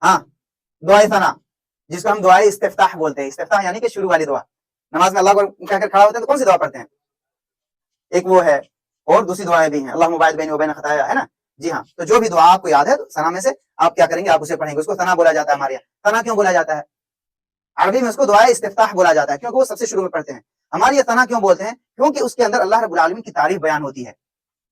ہاں دعائے ثنا، جس کو ہم دعائے استفتاح بولتے ہیں. استفتاح یعنی کہ شروع والی دعا. نماز میں اللہ کو کہہ کر کھڑا ہوتے ہیں تو کون سی دعا پڑھتے ہیں؟ ایک وہ ہے، اور دوسری دعائیں بھی ہیں، اللہم باعث بینی و بین خطایا، ہے نا. جی ہاں، تو جو بھی دعا آپ کو یاد ہے ثنا میں سے آپ کیا کریں گے، آپ اسے پڑھیں گے. اس کو ثنا بولا جاتا ہے ہمارے یہاں. ثنا کیوں بولا جاتا ہے؟ عربی میں اس کو دعائے استفتاح بولا جاتا ہے کیونکہ وہ سب سے شروع میں پڑھتے ہیں. ہمارے یہ ثنا کیوں بولتے ہیں؟ کیونکہ اس کے اندر اللہ رب العالمین کی تعریف بیان ہوتی ہے.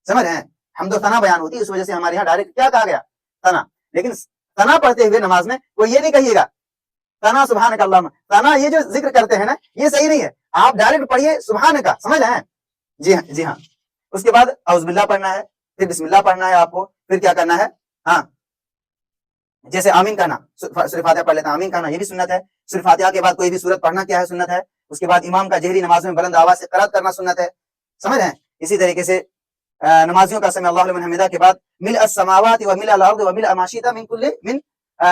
سمجھ رہے ہیں؟ حمد و ثنا بیان ہوتی ہے، اس وجہ سے ہمارے یہاں ڈائریکٹ کیا کہا گیا؟ ثنا. لیکن ثنا پڑھتے ہوئے نماز میں وہ یہ نہیں کہیے گا ثنا سبحانک اللہم. ثنا یہ جو ذکر کرتے ہیں نا، یہ صحیح نہیں ہے. آپ ڈائریکٹ پڑھیے سبحان کا. سمجھ رہے ہیں؟ جی ہاں جی ہاں. اس کے بعد اعوذ باللہ پڑھنا ہے، پھر بسم اللہ پڑھنا ہے آپ کو، پھر کیا کرنا ہے؟ ہاں جیسے آمین کہنا، سورہ فاتحہ پڑھ لیتے ہیں، آمین کہنا یہ بھی سنت ہے. سورہ فاتحہ کے بعد کوئی بھی سورت پڑھنا کیا ہے؟ سنت ہے. اس کے بعد امام کا جہری نماز میں بلند آواز سے قرات کرنا سنت ہے. سمجھ رہے ہیں؟ اسی طریقے سے نمازیوں کا سمع اللہ لمن حمدہ کے بعد ملء السماوات وملء الارض وملء ما شئت من كل من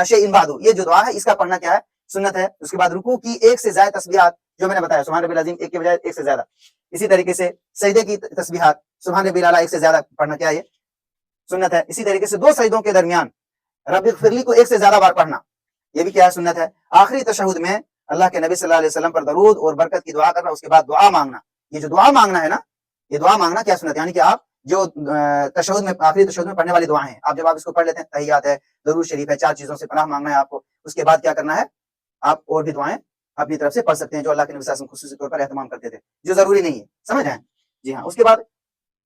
شيء بعد، یہ جو دعا ہے اس کا پڑھنا کیا ہے؟ سنت ہے. اس کے بعد رکوع کی ایک سے زائد تسبیحات، جو میں نے بتایا سبحان ربی العظیم ایک کے بجائے ایک سے زیادہ. اسی طریقے سے سجدے کی تسبیحات سبحان ربی الاعلی ایک سے زیادہ پڑھنا کیا ہے؟ یہ سنت ہے. اسی طریقے سے دو سجدوں کے درمیان رب اغفر لی کو ایک سے زیادہ بار پڑھنا، یہ بھی کیا ہے؟ سنت ہے. آخری تشہد میں اللہ کے نبی صلی اللہ علیہ وسلم پر درود اور برکت کی دعا کرنا، اس کے بعد دعا مانگنا. یہ جو دعا مانگنا ہے نا، یہ دعا مانگنا کیا سنت ہے؟ یعنی کہ آپ جو تشہد میں آخری تشہد میں پڑھنے والی دعائیں ہیں، آپ جب آپ اس کو پڑھ لیتے ہیں، تحیات ہے، درود شریف ہے، 4 چیزوں سے پناہ مانگنا ہے آپ کو. اس کے بعد کیا کرنا ہے؟ آپ اور بھی دعائیں اپنی طرف سے پڑھ سکتے ہیں جو اللہ کے نبی صلی اللہ علیہ وسلم خصوصی طور پر اہتمام کرتے تھے، جو ضروری نہیں ہے. سمجھ رہے ہیں؟ جی ہاں. اس کے بعد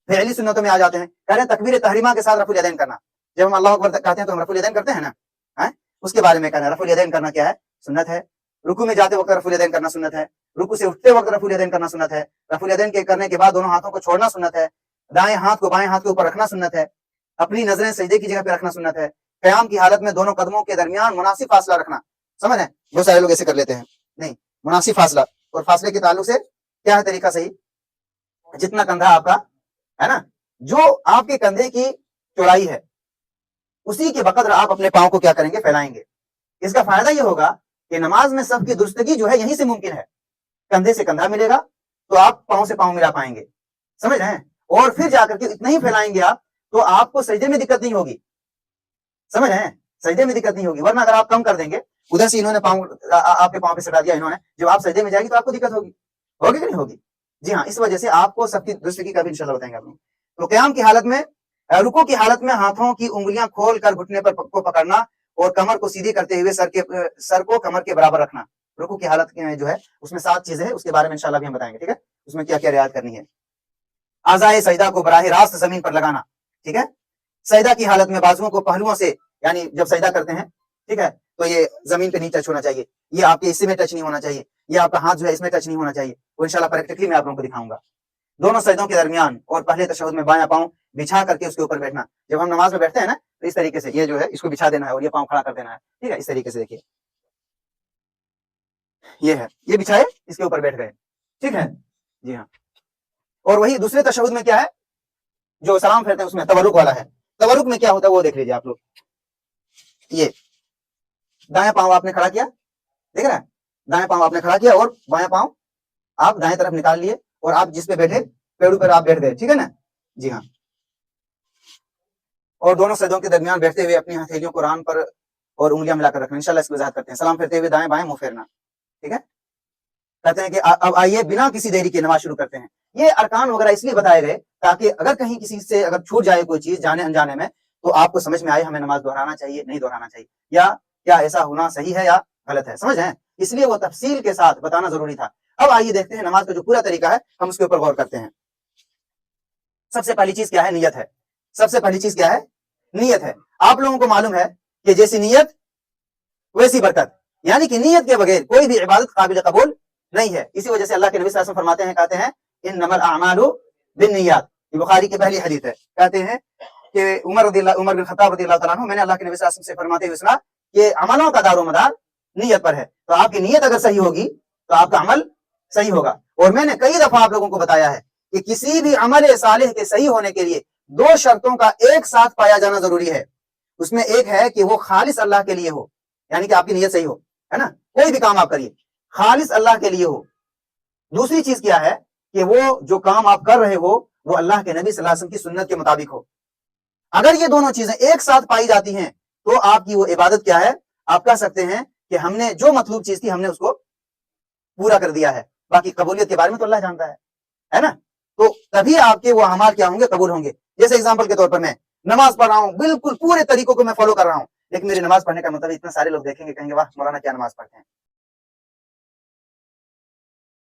فعلی سنتوں میں آ جاتے ہیں. کہہ رہے ہیں تکبیر تحریمہ کے ساتھ رفع الیدین کرنا. جب ہم اللہ اکبر کہتے ہیں تو ہم رفع الیدین کرتے ہیں نا، اس کے بارے میں کہنا ہے. رفع الیدین کرنا کیا ہے؟ سنت ہے. رکوع میں جاتے وقت رفع الیدین کرنا سنت ہے. رکوع سے اٹھتے وقت رفع الیدین کرنا سنت ہے. رفع الیدین کے کرنے کے بعد دونوں ہاتھوں کو چھوڑنا سنت ہے. دائیں ہاتھ کو بائیں ہاتھ کے اوپر رکھنا سنت ہے. اپنی نظریں سجدے کی جگہ پہ رکھنا سنت ہے. قیام کی حالت میں دونوں قدموں کے درمیان مناسب فاصلہ رکھنا. سمجھ رہے ہیں؟ بہت سارے لوگ ایسے کر لیتے ہیں، نہیں، مناسب فاصلہ. اور فاصلے کے تعلق سے کیا ہے طریقہ صحیح؟ جتنا کندھا آپ کا ہے نا، جو آپ کے کندھے کی چوڑائی ہے اسی کے بقدر آپ اپنے پاؤں کو کیا کریں گے؟ پھیلائیں گے. اس کا فائدہ یہ ہوگا کہ نماز میں سب کی درستگی جو ہے یہیں سے ممکن ہے. کندھے سے کندھا ملے گا تو آپ پاؤں سے پاؤں ملا پائیں گے. سمجھ رہے ہیں؟ اور پھر جا کر کے اتنا ہی پھیلائیں گے آپ تو آپ کو سجدے میں دقت نہیں ہوگی. سمجھ رہے ہیں؟ سجدے میں دقت نہیں ہوگی. ورنہ اگر آپ کم کر دیں گے، ادھر سے انہوں نے پاؤں آپ کے پاؤں پہ سٹا دیا انہوں نے، جب آپ سجدے میں جائے گی تو آپ کو دقت ہوگی کہ نہیں ہوگی؟ جی ہاں. اس وجہ سے آپ کو سب کی درستگی کا بھی انشاءاللہ بتائیں گے آپ. تو قیام کی حالت میں، رکوع کی حالت میں ہاتھوں کی انگلیاں کھول کر گھٹنے پر کو پکڑنا اور کمر کو سیدھی کرتے ہوئے سر کو کمر کے برابر رکھنا. رکوع کی حالت میں جو ہے اس میں 7 چیزیں ہیں، اس کے بارے میں انشاءاللہ بھی ہم بتائیں گے. ٹھیک ہے؟ اس میں کیا کیا رعایت کرنی ہے. اعضائے سجدہ کو براہ راست زمین پر لگانا. ٹھیک ہے؟ سجدہ کی حالت میں بازوؤں کو پہلوؤں سے، یعنی جب سجدہ کرتے ہیں، ٹھیک ہے، تو یہ زمین پہ نہیں ٹچ ہونا چاہیے. یہ آپ کے حصے میں ٹچ نہیں ہونا چاہیے. یہ آپ کا ہاتھ جو ہے اس میں ٹچ نہیں ہونا چاہیے. وہ انشاءاللہ پریکٹیکلی میں آپ لوگوں کو دکھاؤں گا. دونوں سجدوں کے درمیان اور پہلے تشہد میں بایاں پاؤں بچھا کر کے اس کے اوپر بیٹھنا. جب ہم نماز میں بیٹھتے ہیں نا تو اس طریقے سے یہ جو ہے اس کو بچھا دینا ہے اور یہ پاؤں کھڑا کر دینا ہے. ٹھیک ہے؟ اس طریقے سے دیکھیے، یہ ہے، یہ بچھائے اس کے اوپر بیٹھ گئے. ٹھیک ہے؟ جی ہاں. اور وہی دوسرے تشہد میں کیا ہے جو سلام پھیرتے ہیں اس میں تورک والا ہے. تورک میں کیا ہوتا ہے وہ دیکھ لیجیے آپ لوگ. یہ دائیں پاؤں آپ نے کھڑا کیا، دیکھ رہے ہیں؟ دائیں پاؤں آپ نے کھڑا کیا اور بایاں پاؤں آپ دائیں طرف نکال لیے اور آپ جس پہ بیٹھے پیڑوں پر آپ بیٹھ گئے. ٹھیک ہے نا؟ جی ہاں. اور دونوں سجدوں کے درمیان بیٹھتے ہوئے اپنی ہتھیلیوں کو ران پر اور انگلیاں ملا کر رکھنا. انشاءاللہ اس کی وضاحت کرتے ہیں. سلام پھیرتے ہوئے دائیں بائیں منہ پھیرنا. ٹھیک ہے؟ کہتے ہیں کہ اب آئیے بنا کسی دیری کے نماز شروع کرتے ہیں. یہ ارکان وغیرہ اس لیے بتائے گئے تاکہ اگر کہیں کسی سے اگر چھوٹ جائے کوئی چیز جانے انجانے میں تو آپ کو سمجھ میں آئے ہمیں نماز دہرانا چاہیے نہیں دہرانا چاہیے، یا کیا ایسا ہونا صحیح ہے یا غلط ہے. سمجھ رہے ہیں؟ اس لیے وہ تفصیل کے ساتھ بتانا ضروری تھا. اب آئیے دیکھتے ہیں نماز کا جو پورا طریقہ ہے، ہم اس کے اوپر غور کرتے ہیں. سب سے پہلی چیز کیا ہے؟ نیت ہے. سب سے پہلی چیز کیا ہے؟ نیت ہے. آپ لوگوں کو معلوم ہے کہ جیسی نیت ویسی برکت، یعنی کہ نیت کے بغیر کوئی بھی عبادت قابل قبول نہیں ہے. اسی وجہ سے اللہ کے نبی صلی اللہ علیہ وسلم فرماتے ہیں، کہتے ہیں انما الاعمال بالنیات. یہ بخاری کی پہلی حدیث ہے. کہتے ہیں کہ عمر بن خطاب رضی اللہ تعالیٰ عنہ، میں نے اللہ کے نبی صلی اللہ علیہ وسلم سے فرماتے ہوئے سنا کہ عملوں کا دار و مدار نیت پر ہے. تو آپ کی نیت اگر صحیح ہوگی تو آپ کا عمل صحیح ہوگا. اور میں نے کئی دفعہ آپ لوگوں کو بتایا ہے کہ کسی بھی عمل صالح کے صحیح ہونے کے لیے 2 شرطوں کا ایک ساتھ پایا جانا ضروری ہے. اس میں ایک ہے کہ وہ خالص اللہ کے لیے ہو، یعنی کہ آپ کی نیت صحیح ہو، ہے نا؟ کوئی بھی کام آپ کریے خالص اللہ کے لیے ہو. دوسری چیز کیا ہے کہ وہ جو کام آپ کر رہے ہو وہ اللہ کے نبی صلی اللہ علیہ وسلم کی سنت کے مطابق ہو. اگر یہ دونوں چیزیں ایک ساتھ پائی جاتی ہیں تو آپ کی وہ عبادت کیا ہے؟ آپ کہہ سکتے ہیں کہ ہم نے جو مطلوب چیز تھی ہم نے اس کو پورا کر دیا ہے. باقی قبولیت کے بارے میں تو اللہ جانتا ہے نا. تو تبھی آپ کے وہ اعمال کیا ہوں گے؟ قبول ہوں گے. جیسے اگزامپل کے طور پر میں نماز پڑھ رہا ہوں, بالکل پورے طریقوں کو میں فالو کر رہا ہوں, لیکن میری نماز پڑھنے کا مطلب اتنے سارے لوگ دیکھیں گے, کہیں گے واہ مولانا کیا نماز پڑھتے ہیں.